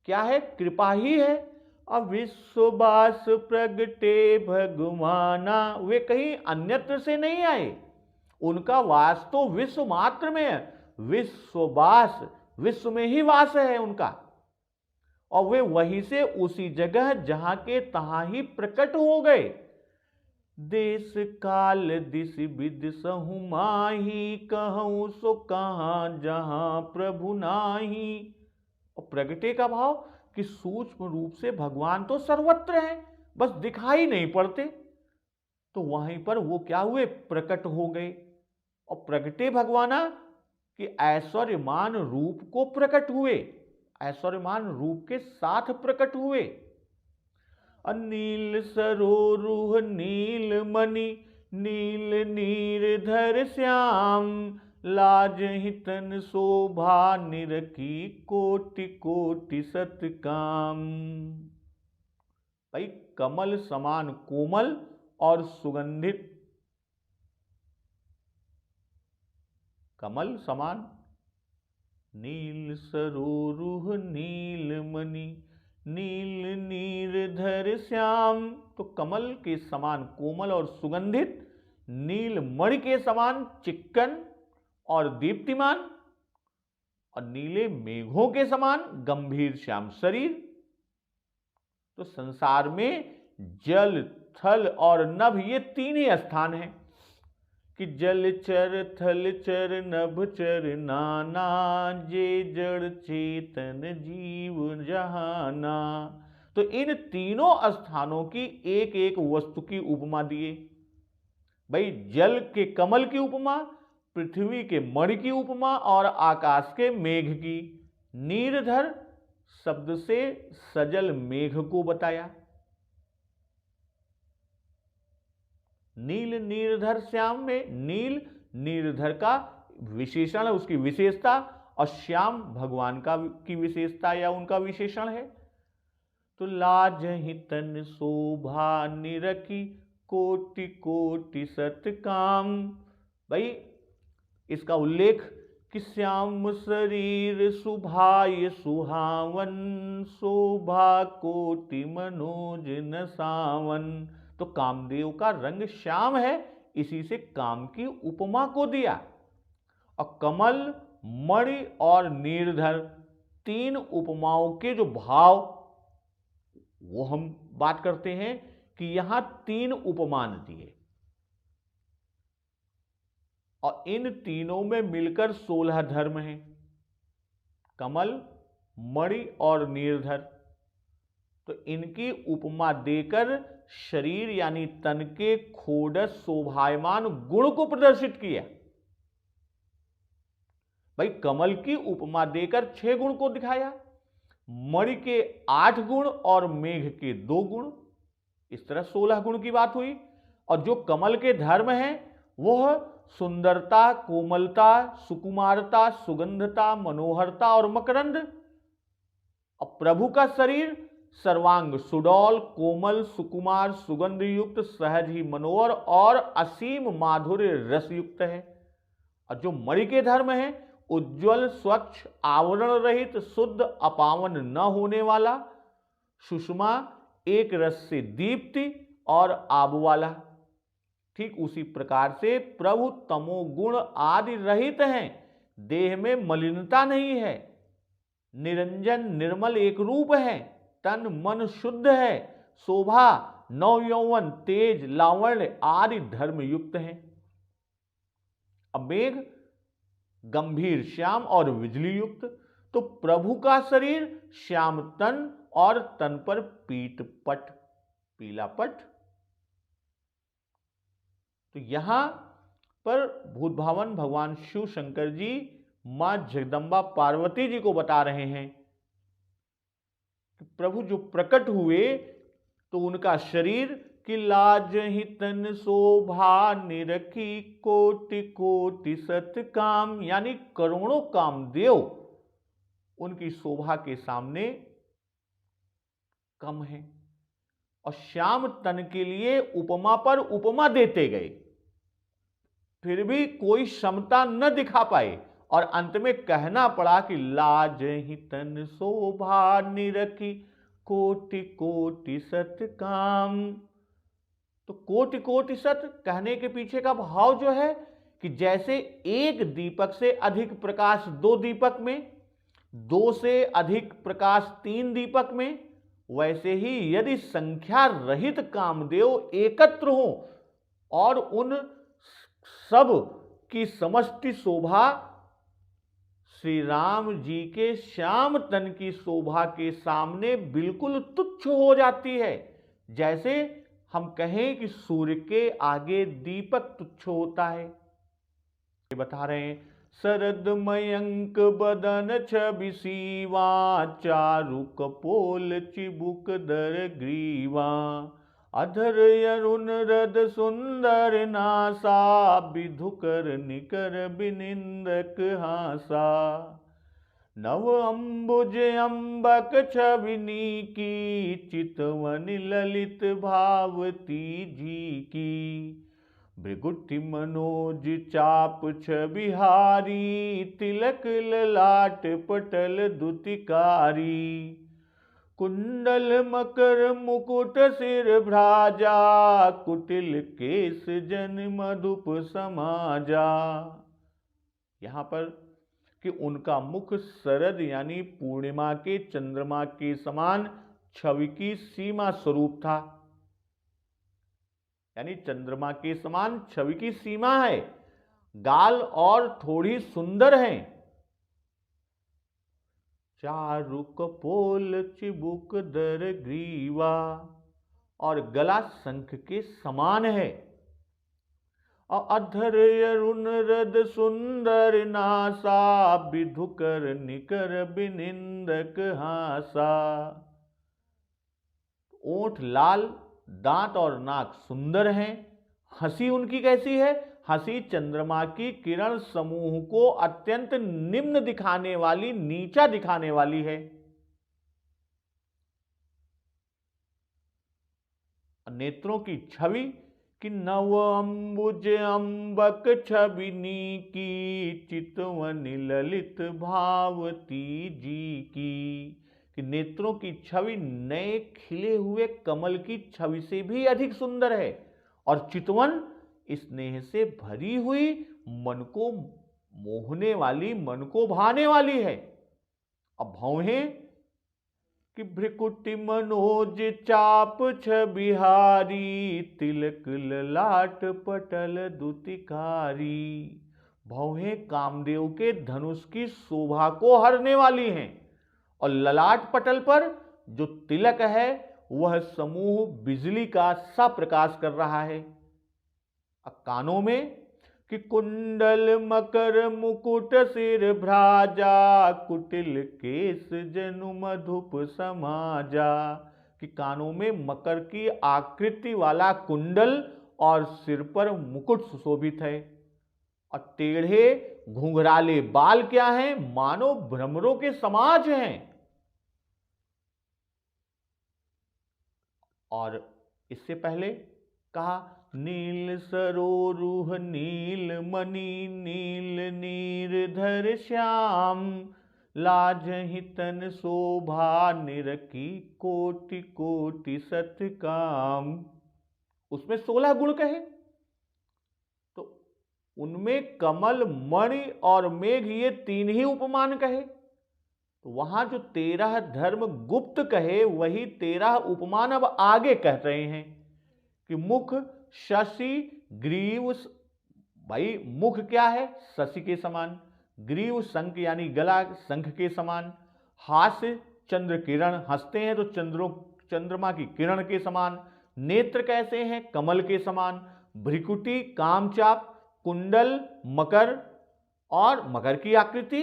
क्या है? कृपा ही है। अब विश्ववास प्रगटे भगवाना, वे कहीं अन्यत्र से नहीं आए, उनका वास तो विश्व मात्र में है। विश्ववास, विश्व में ही वास है उनका, और वे वहीं से उसी जगह जहां के तहां ही प्रकट हो गए। देश काल दिश विद सहु माही, कहूं सो कहां जहां प्रभु नाही। और प्रगटे का भाव कि सूक्ष्म रूप से भगवान तो सर्वत्र हैं, बस दिखाई नहीं पड़ते। तो वहीं पर वो क्या हुए? प्रकट हो गए। और प्रगटे भगवाना कि ऐश्वर्यमान रूप को प्रकट हुए, ऐश्वर्यमान रूप के साथ प्रकट हुए। अनील सरोरुह नील मणि, नील नीरधर श्याम, लाज ही तन शोभा निरखी कोटि कोटि सत काम। भाई कमल समान कोमल और सुगंधित, कमल समान नील सरोरुह नीलमणि नील नीरधर श्याम। तो कमल के समान कोमल और सुगंधित, नीलमणि के समान चिक्कन और दीप्तिमान, और नीले मेघों के समान गंभीर श्याम शरीर। तो संसार में जल, थल और नभ ये तीन ही स्थान हैं कि जल चर थल चर नभ चर नाना, जे जड़ चेतन जीव जहाना। तो इन तीनों स्थानों की एक एक वस्तु की उपमा दिए। भाई जल के कमल की उपमा, पृथ्वी के मणि की उपमा और आकाश के मेघ की। नीरधर शब्द से सजल मेघ को बताया। नील नीरधर श्याम में नील नीरधर का विशेषण है, उसकी विशेषता, और श्याम भगवान का की विशेषता या उनका विशेषण है। तो लाज ही तन शोभा निरखी कोटि कोटि सत काम। भाई इसका उल्लेख कि श्याम शरीर सुभाय सुहावन, शोभा कोटि मनोज न सावन। तो कामदेव का रंग श्याम है, इसी से काम की उपमा को दिया। और कमल, मणि और नीरधर तीन उपमाओं के जो भाव, वो हम बात करते हैं कि यहां तीन उपमान दिए और इन तीनों में मिलकर 16 धर्म हैं, कमल, मणि और नीरधर। तो इनकी उपमा देकर शरीर यानी तन के खोडस शोभायमान गुण को प्रदर्शित किया। भाई कमल की उपमा देकर 6 गुण को दिखाया, मणि के 8 गुण और मेघ के 2 गुण, इस तरह 16 गुण की बात हुई। और जो कमल के धर्म हैं वह सुंदरता, कोमलता, सुकुमारता, सुगंधता, मनोहरता और मकरंद। और प्रभु का शरीर सर्वांग सुडौल, कोमल, सुकुमार, सुगंध युक्त, सहज ही मनोहर और असीम माधुर्य रस युक्त है। और जो मणि के धर्म है उज्ज्वल, स्वच्छ, आवरण रहित, शुद्ध, अपावन न होने वाला, सुषमा, एक रस से दीप्ति और आब वाला। ठीक उसी प्रकार से प्रभु तमोगुण आदि रहित हैं, देह में मलिनता नहीं है, निरंजन निर्मल एक रूप है, तन मन शुद्ध है, शोभा, नव यौवन, तेज, लावण्य आदि धर्म युक्त हैं। अब मेघ गंभीर श्याम और बिजली युक्त। तो प्रभु का शरीर श्याम तन और तन पर पीत पट, पीला पट। तो यहां पर भूत भावन भगवान शिव शंकर जी मां जगदंबा पार्वती जी को बता रहे हैं कि प्रभु जो प्रकट हुए तो उनका शरीर कि लाज ही तन शोभा निरखी कोटि कोटि सत काम, यानी करोड़ों कामदेव उनकी शोभा के सामने कम है। और श्याम तन के लिए उपमा पर उपमा देते गए, फिर भी कोई क्षमता न दिखा पाए और अंत में कहना पड़ा कि लाज ही तन शोभा निरखी कोटि कोटि सत काम। तो कोटि कोटि सत कहने के पीछे का भाव जो है कि जैसे एक दीपक से अधिक प्रकाश 2 दीपक में, 2 से अधिक प्रकाश 3 दीपक में, वैसे ही यदि संख्या रहित कामदेव एकत्र हो और उन सब की समष्टि शोभा श्री राम जी के श्याम तन की शोभा के सामने बिल्कुल तुच्छ हो जाती है। जैसे हम कहें कि सूर्य के आगे दीपक तुच्छ होता है। ये बता रहे हैं, शरद मयंक बदन छवि सीवा, चारु कपोल चिबुक दर ग्रीवा, अधर अरुण रद सुंदर नासा, विधुकर निकर बिनिंदक हासा। नव अम्बुज अम्बक छविनी की, चितवन ललित भावती जी की। भृगुटि मनोज चाप छबिहारी, तिलक ललाट पटल दुतिकारी। कुंडल मकर मुकुट सिर भ्राजा, कुटिल केस जन मधुप समाजा। यहां पर कि उनका मुख शरद यानी पूर्णिमा के चंद्रमा के समान छवि की सीमा स्वरूप था, यानी चंद्रमा के समान छवि की सीमा है। गाल और थोड़ी सुंदर हैं। चारु कपोल चिबुक दर ग्रीवा, और गला शंख के समान है। और अधर अरुण रद सुंदर नासा, विधुकर निकर बिनिंदक हासा। ओंठ लाल, दांत और नाक सुंदर हैं। हंसी उनकी कैसी है? हंसी चंद्रमा की किरण समूह को अत्यंत निम्न दिखाने वाली, नीचा दिखाने वाली है। नेत्रों की छवि कि नव अम्बुज अम्बक छबिनी की, चितवन ललित भावती जी की। कि नेत्रों की छवि नए खिले हुए कमल की छवि से भी अधिक सुंदर है, और चितवन स्नेह से भरी हुई, मन को मोहने वाली, मन को भाने वाली है। अब भौहें कि भृकुटि मनोज चाप छबिहारी, तिलक ललाट पटल दुतिकारी। भौहें कामदेव के धनुष की शोभा को हरने वाली हैं, और ललाट पटल पर जो तिलक है वह समूह बिजली का सा प्रकाश कर रहा है। अब कानों में कि कुंडल मकर मुकुट सिर भ्राजा, कुटिल केस जनु मधुप समाजा। कि कानों में मकर की आकृति वाला कुंडल और सिर पर मुकुट सुशोभित है, और टेढ़े घुंघराले बाल क्या हैं? मानो भ्रमरों के समाज हैं। और इससे पहले कहा नील सरोरुह नील मणि, नील नीरधर श्याम। लाजहि तन शोभा निरखी, कोटि कोटि सतकाम। उसमें 16 गुण कहे, तो उनमें कमल, मणि और मेघ ये 3 ही उपमान कहे। तो वहां जो 13 धर्म गुप्त कहे, वही 13 उपमान अब आगे कह रहे हैं। कि मुख शशि ग्रीव, भाई मुख क्या है? शशि के समान। ग्रीव शंख यानी गला शंख के समान। हास्य चंद्र किरण, हंसते हैं तो चंद्रमा की किरण के समान। नेत्र कैसे हैं? कमल के समान। भ्रिकुटी कामचाप, कुंडल मकर और मकर की आकृति।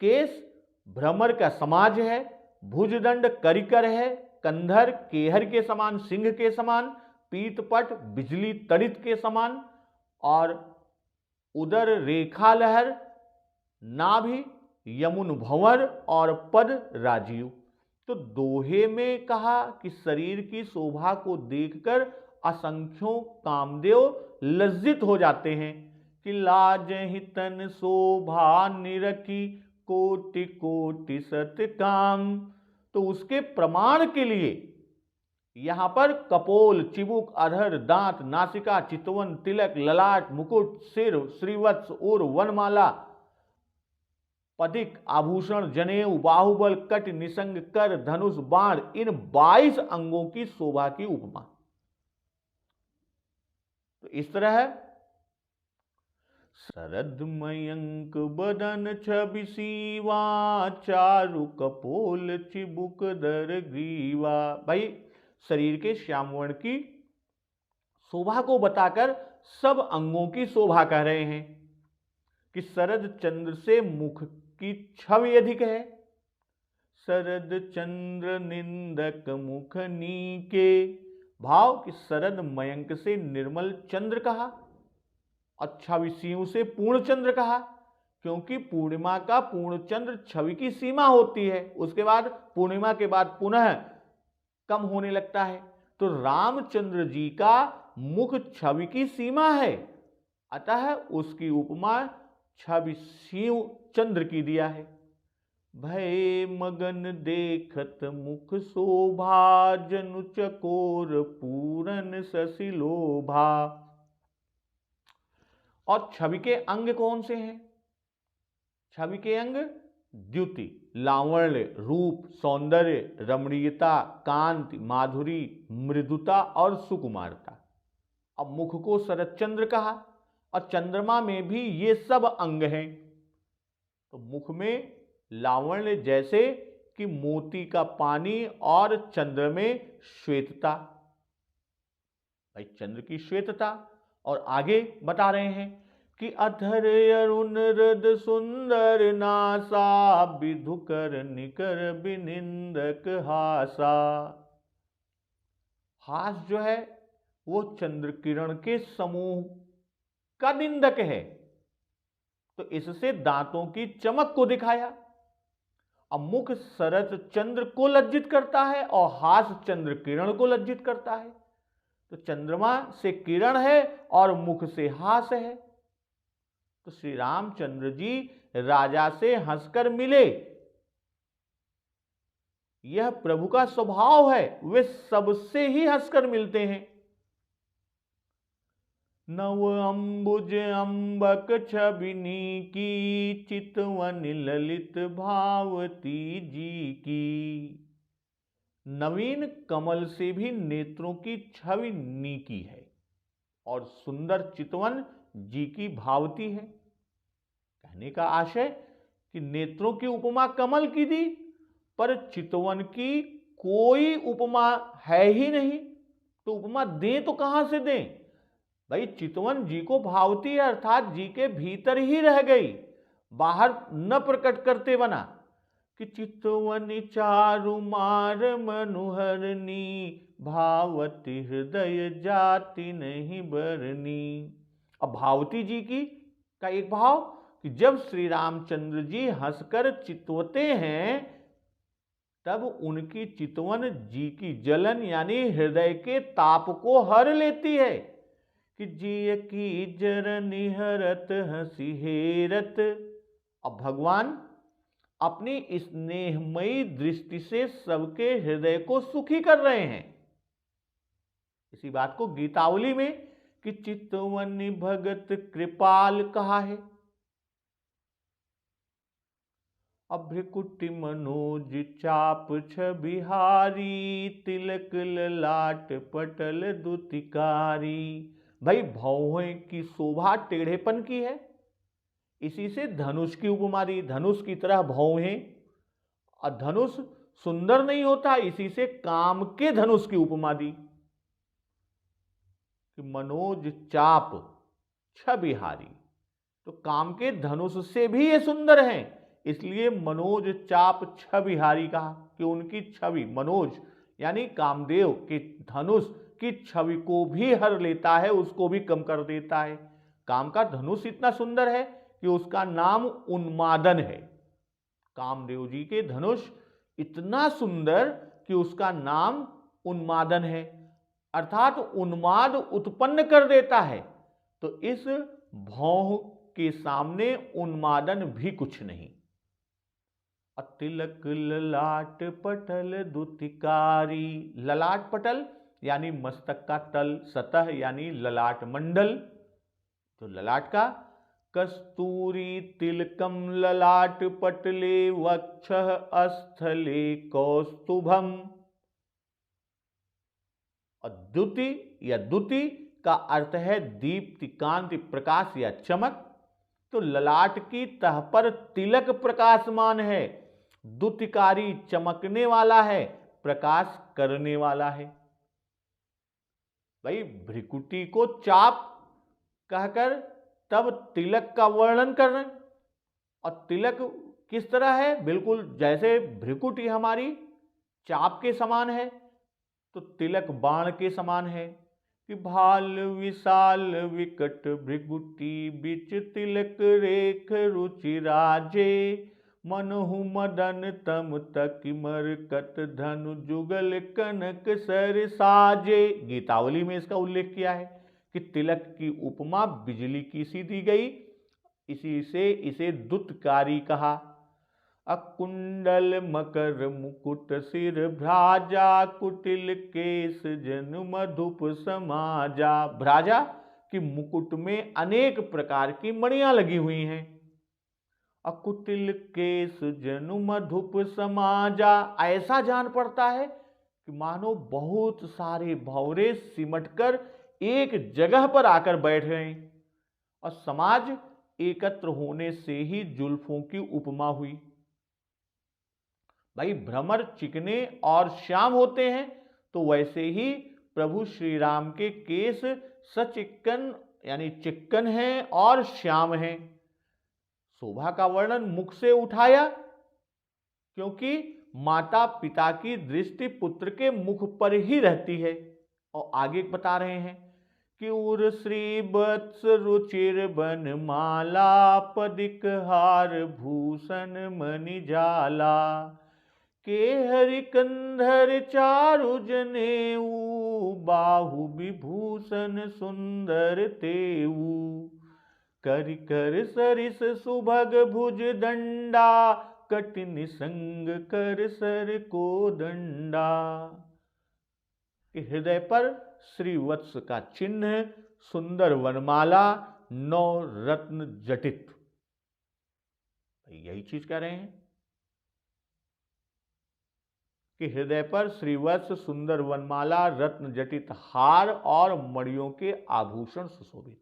केस भ्रमर का समाज है। भुजदंड करिकर है। कंधर केहर के समान, सिंह के समान। पीतपट बिजली तड़ित के समान, और उदर रेखा लहर, नाभि यमुन भंवर और पद राजीव। तो दोहे में कहा कि शरीर की शोभा को देखकर असंख्यों कामदेव लज्जित हो जाते हैं। कि लाजहि तन शोभा निरखी, कोटि कोटि सतकाम। तो उसके प्रमाण के लिए यहां पर कपोल, चिबुक, अधर, दांत, नासिका, चितवन, तिलक, ललाट, मुकुट, सिर, श्रीवत्स, उर, वनमाला, पदिक, आभूषण, जनेऊ, बाहुबल, कट, निसंग, कर, धनुष, बाण, इन 22 अंगों की शोभा की उपमा। तो इस तरह शरद मयंक बदन छवि सीवा, चारु कपोल चिबुक दर ग्रीवा। भाई शरीर के श्याम वर्ण की शोभा को बताकर सब अंगों की शोभा कह रहे हैं। कि शरद चंद्र से मुख की छवि अधिक है। शरद चंद्र निंदक मुख नीके, भाव कि शरद मयंक से निर्मल चंद्र कहा, और छवि सिंह से पूर्ण चंद्र कहा, क्योंकि पूर्णिमा का पूर्ण चंद्र छवि की सीमा होती है, उसके बाद पूर्णिमा के बाद पुनः कम होने लगता है। तो रामचंद्र जी का मुख छवि की सीमा है, अतः उसकी उपमा छवि सिंह चंद्र की दिया है। भय मगन देखत मुख शोभा, जनु चकोर पूरन शशि लोभा। और छवि के अंग कौन से हैं? छवि के अंग द्युति, लावण्य, रूप, सौंदर्य, रमणीयता, कांति, माधुरी, मृदुता और सुकुमारता। अब मुख को शरद चंद्र कहा, और चंद्रमा में भी ये सब अंग हैं। तो मुख में लावण्य जैसे कि मोती का पानी, और चंद्र में श्वेतता, भाई चंद्र की श्वेतता। और आगे बता रहे हैं कि अधर अरुण हृद सुंदर नासा, विधुकर निकर बिनिंदक हासा। हास जो है वो चंद्र किरण के समूह का निंदक है, तो इससे दांतों की चमक को दिखाया। अब मुख शरद चंद्र को लज्जित करता है और हास चंद्र किरण को लज्जित करता है। तो चंद्रमा से किरण है और मुख से हास है। तो श्री रामचंद्र जी राजा से हंसकर मिले, यह प्रभु का स्वभाव है, वे सबसे ही हंसकर मिलते हैं। नव अंबुज अंबक छबिनी की, चितवन ललित भावती जी की। नवीन कमल से भी नेत्रों की छवि नीकी है, और सुंदर चितवन जी की भावती है। कहने का आशय कि नेत्रों की उपमा कमल की दी, पर चितवन की कोई उपमा है ही नहीं, तो उपमा दें तो कहां से दें? भाई चितवन जी को भावती है, अर्थात जी के भीतर ही रह गई, बाहर न प्रकट करते बना कि चितवन चारु मार मनुहरनी, भावती हृदय जाति नहीं बरनी। अब भावती जी की का एक भाव कि जब श्री रामचंद्र जी हंसकर चितवते हैं, तब उनकी चितवन जी की जलन यानी हृदय के ताप को हर लेती है कि जी की जर निहरत हंसी हेरत। अब भगवान अपनी स्नेहमयी दृष्टि से सबके हृदय को सुखी कर रहे हैं। इसी बात को गीतावली में कि चितवन भगत कृपाल कहा है। अभ्रकुटि मनोज चाप छबिहारी, तिलक ललाट पटल दुतिकारी। भाई भौहें की शोभा टेढ़ेपन की है, इसी से धनुष की उपमा दी, धनुष की तरह भौहें। और धनुष सुंदर नहीं होता, इसी से काम के धनुष की उपमा दी कि मनोज चाप छबिहारी। तो काम के धनुष से भी ये सुंदर हैं, इसलिए मनोज चाप छबिहारी कहा कि उनकी छवि मनोज यानी कामदेव के धनुष की छवि को भी हर लेता है, उसको भी कम कर देता है। काम का धनुष इतना सुंदर है कि उसका नाम उन्मादन है। कामदेव जी के धनुष इतना सुंदर कि उसका नाम उन्मादन है, अर्थात उन्माद उत्पन्न कर देता है। तो इस भौह के सामने उन्मादन भी कुछ नहीं। तिलक ललाट पटल दुतिकारी। ललाट पटल यानी मस्तक का तल, सतह यानी ललाट मंडल, तो ललाट का कस्तूरी तिलकम ललाट पटले, वक्ष स्थले कौस्तुभम। और द्युति या द्युति का अर्थ है दीप्ति, कांति, प्रकाश या चमक। तो ललाट की तह पर तिलक प्रकाशमान है, द्युतिकारी चमकने वाला है, प्रकाश करने वाला है। भाई भ्रिकुटी को चाप कहकर तब तिलक का वर्णन कर रहे हैं। और तिलक किस तरह है? बिल्कुल जैसे भ्रिकुटी हमारी चाप के समान है, तो तिलक बाण के समान है कि भाल विशाल विकट भृगुटी बिच तिलक रेख रुचि राजे मनहु मदन तम तक मरकत धनु जुगल कनक सर साजे। गीतावली में इसका उल्लेख किया है कि तिलक की उपमा बिजली की सी दी गई, इसी से इसे दुत्कारी कहा। अकुंडल मकर मुकुट सिर भ्राजा कुटिल केस जन मधुप समाजा। भ्राजा कि मुकुट में अनेक प्रकार की मणियां लगी हुई हैं। अकुटिल केस जनु मधुप समाजा, ऐसा जान पड़ता है कि मानो बहुत सारे भंवरे सिमटकर एक जगह पर आकर बैठ गए। और समाज एकत्र होने से ही जुल्फों की उपमा हुई। भाई भ्रमर चिकने और श्याम होते हैं, तो वैसे ही प्रभु श्री राम के केस सचिक्कन यानी चिक्कन हैं और श्याम हैं। शोभा का वर्णन मुख से उठाया क्योंकि माता पिता की दृष्टि पुत्र के मुख पर ही रहती है। और आगे बता रहे हैं कि उर श्री वत्स रुचिर बनमाला पदिक हार भूषण मणि जाला के हरि कंधर चारु जनेऊ बाहु विभूषण सुंदर तेऊ करि कर सरिस सुभग भुज दंडा कटिन संग कर सर को दंडा। हृदय पर श्रीवत्स का चिन्ह, सुंदर वनमाला, 9 रत्न जटित। यही चीज कह रहे हैं कि हृदय पर श्रीवत्स, सुंदर वनमाला, रत्न जटित हार और मणियों के आभूषण सुशोभित।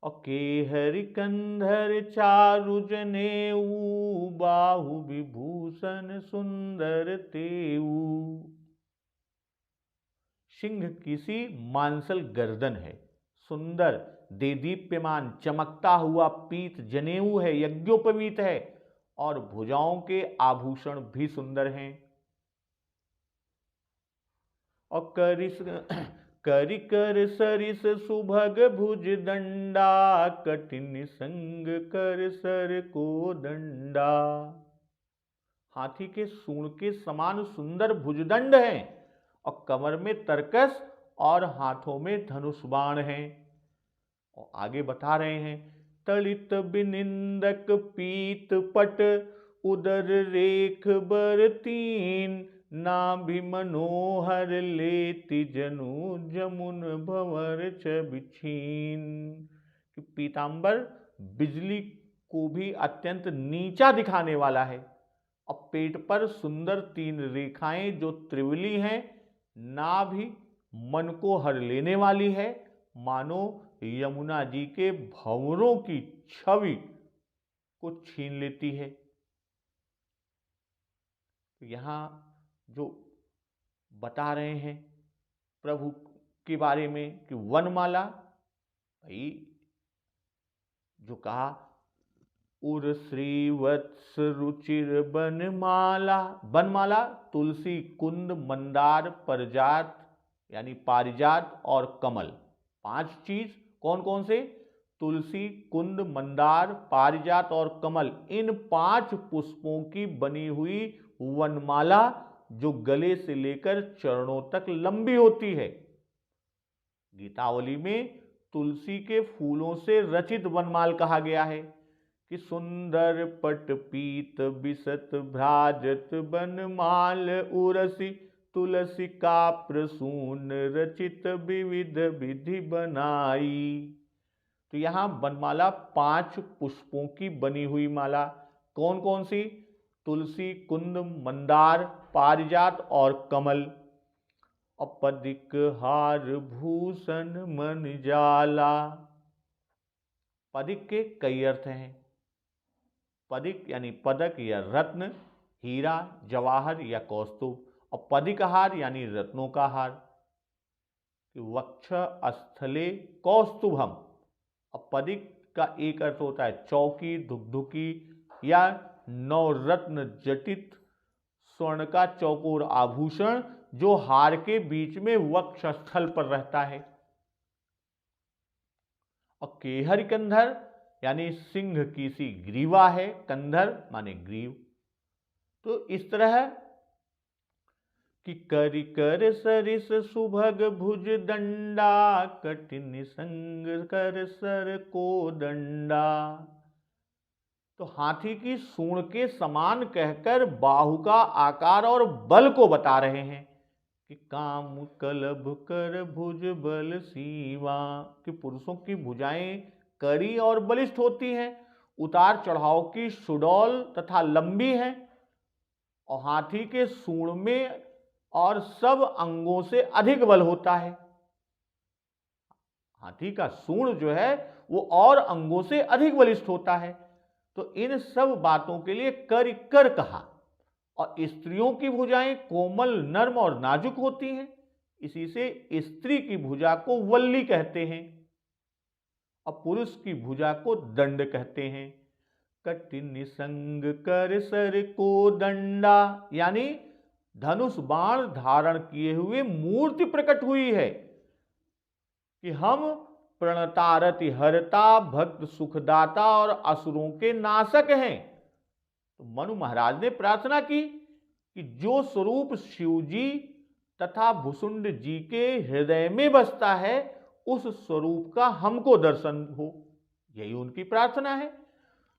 और के हरि कंधर चारु जनेऊ बाहु विभूषण सुंदर तेऊ। सिंह किसी मांसल गर्दन है, सुंदर देदीप्यमान चमकता हुआ पीत जनेऊ है, यज्ञोपवीत है, और भुजाओं के आभूषण भी सुंदर हैं। और करि कर सरिस सुभग भुज दंडा कठिन संग कर सर को दंडा। हाथी के सूंड के समान सुंदर भुजदंड हैं और कमर में तरकस और हाथों में धनुष बाण हैं। और आगे बता रहे हैं तलित बिनिंदक पीत पट उदर रेख बर तीन नाभि मनोहर लेति जनु जमुन भंवर छबिछीन। कि पीतांबर बिजली को भी अत्यंत नीचा दिखाने वाला है। और पेट पर सुंदर 3 रेखाएं जो त्रिवली हैं, नाभि मन को हर लेने वाली है, मानो यमुना जी के भंवरों की छवि को छीन लेती है। तो यहां जो बता रहे हैं प्रभु के बारे में कि वनमाला, भाई जो कहा उर श्रीवत्स रुचिर बनमाला, बनमाला तुलसी, कुंद, मंदार, परजात यानी पारिजात और कमल, 5 चीज। कौन कौन से? तुलसी, कुंद, मंदार, पारिजात और कमल, इन 5 पुष्पों की बनी हुई वनमाला जो गले से लेकर चरणों तक लंबी होती है। गीतावली में तुलसी के फूलों से रचित वनमाल कहा गया है कि सुंदर पट पीत बिसत भ्राजत बनमाल उरसी तुलसी का प्रसून रचित विविध विधि बनाई। तो यहां वनमाला 5 पुष्पों की बनी हुई माला। कौन कौन सी? तुलसी, कुंद, मंदार, पारिजात और कमल। अपदिक हार भूषण मन जाला। पदिक के कई अर्थ हैं। पदिक यानी पदक या रत्न, हीरा, जवाहर या कौस्तुभ। और पदिक हार यानी रत्नों का हार। वक्ष स्थले कौस्तुभम। और पदिक का एक अर्थ होता है चौकी, धुकधुकी या नवरत्न जटित स्वर्ण का चौकोर आभूषण जो हार के बीच में वक्षस्थल पर रहता है। और केहर कंधर यानी सिंह की सी ग्रीवा है, कंधर माने ग्रीव। तो इस तरह कि करि कर सरिस सुभग भुज दंडा, कठिन संग कर सर को दंडा। तो हाथी की सूंड के समान कहकर बाहु का आकार और बल को बता रहे हैं कि काम कलभ कर भुज बल सीवा, कि पुरुषों की भुजाएं कड़ी और बलिष्ठ होती हैं, उतार चढ़ाव की सुडौल तथा लंबी हैं, और हाथी के सूंड में और सब अंगों से अधिक बल होता है। हाथी का सूंड जो है वो और अंगों से अधिक बलिष्ठ होता है। तो इन सब बातों के लिए कर कहा। और स्त्रियों की भुजाएं कोमल, नर्म और नाजुक होती हैं, इसी से स्त्री की भुजा को वल्ली कहते हैं और पुरुष की भुजा को दंड कहते हैं। कठिन संग कर सर को दंडा, यानी धनुष बाण धारण किए हुए मूर्ति प्रकट हुई है कि हम प्रणतारति हरता, भक्त सुखदाता और असुरों के नाशक हैं। तो मनु महाराज ने प्रार्थना की कि जो स्वरूप शिवजी तथा भुसुंड जी के हृदय में बसता है, उस स्वरूप का हमको दर्शन हो, यही उनकी प्रार्थना है।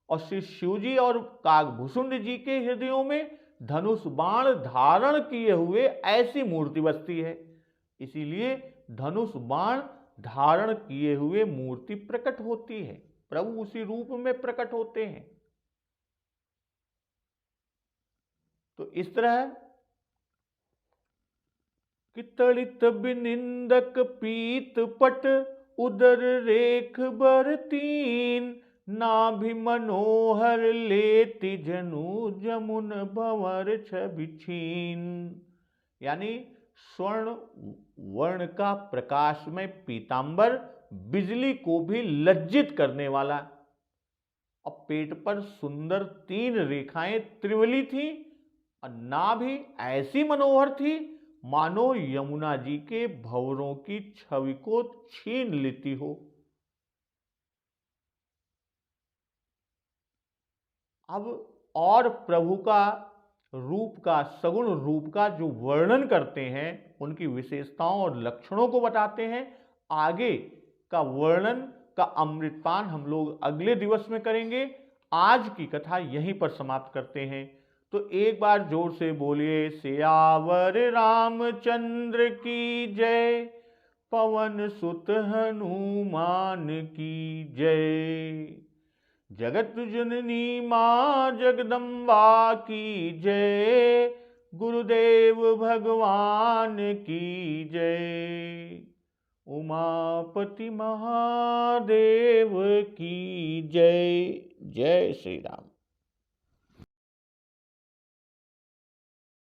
और श्री शिवजी और काकभुसुंड जी के हृदयों में धनुष बाण धारण किए हुए ऐसी मूर्ति बसती है, इसीलिए धनुष बाण धारण किए हुए मूर्ति प्रकट होती है। प्रभु उसी रूप में प्रकट होते हैं। तो इस तरह कि तड़ित बिनिंदक पीत पट, उदर रेख बर तीन, नाभि मनोहर लेति जनु जमुन भंवर छवि छीन। यानी स्वर्ण वर्ण का प्रकाशमय पीतांबर, बिजली को भी लज्जित करने वाला। और पेट पर सुंदर 3 रेखाएं त्रिवली थी, और नाभि ऐसी मनोहर थी मानो यमुना जी के भंवरों की छवि को छीन लेती हो। अब और प्रभु का रूप का, सगुण रूप का जो वर्णन करते हैं, उनकी विशेषताओं और लक्षणों को बताते हैं। आगे का वर्णन का अमृतपान हम लोग अगले दिवस में करेंगे। आज की कथा यहीं पर समाप्त करते हैं। तो एक बार जोर से बोलिए, सियावर रामचंद्र की जय, पवन सुत हनुमान की जय। जगत जननी मां जगदम्बा की जय, गुरुदेव भगवान की जय, उमापति महादेव की जय। जय श्री राम।